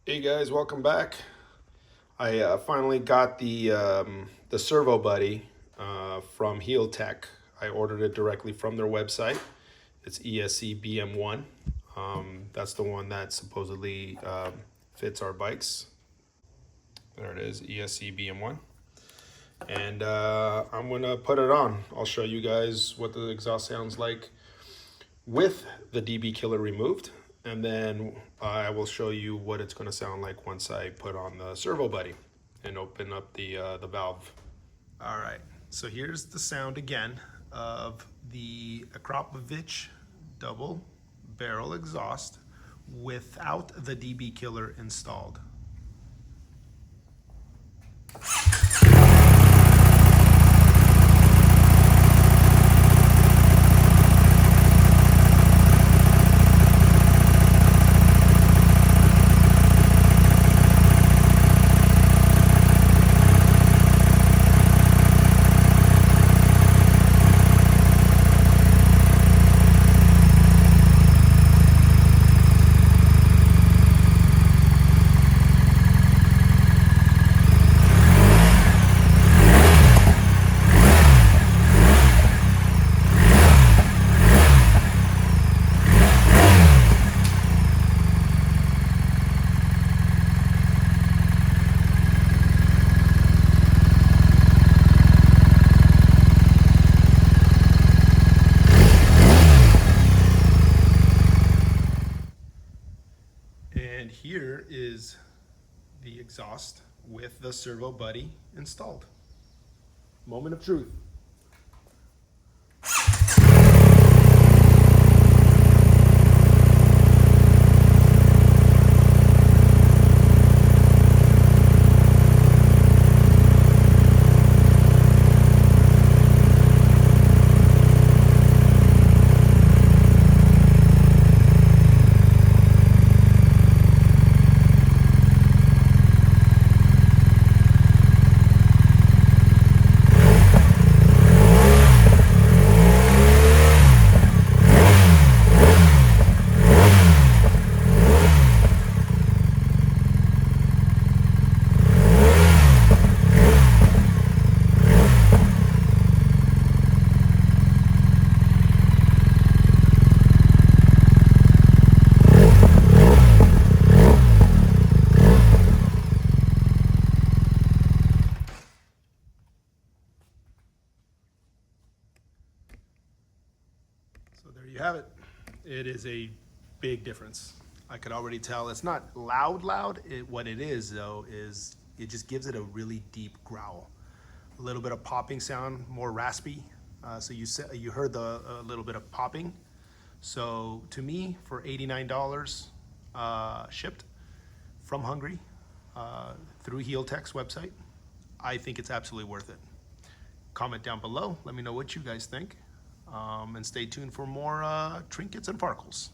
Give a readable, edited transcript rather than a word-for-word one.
Hey guys, welcome back. I finally got the Servo Buddy from HealTech. I ordered it directly from their website. It's ESC BM1. That's the one that supposedly fits our bikes. There it is, ESC BM1. And I'm gonna put it on. I'll show you guys what the exhaust sounds like with the dB killer removed, and then I will show you what it's going to sound like once I put on the Servo Buddy and open up the valve. All right, so here's the sound again of the Akrapovic double barrel exhaust without the dB killer installed. And here is the exhaust with the Servo Buddy installed. Moment of truth. So there you have it. It is a big difference. I could already tell it's not loud. What it is though is it just gives it a really deep growl. A little bit of popping sound, more raspy. So you heard the little bit of popping. So to me, for $89 shipped from Hungary through HealTech's website, I think it's absolutely worth it. Comment down below. Let me know what you guys think. And stay tuned for more trinkets and farkles.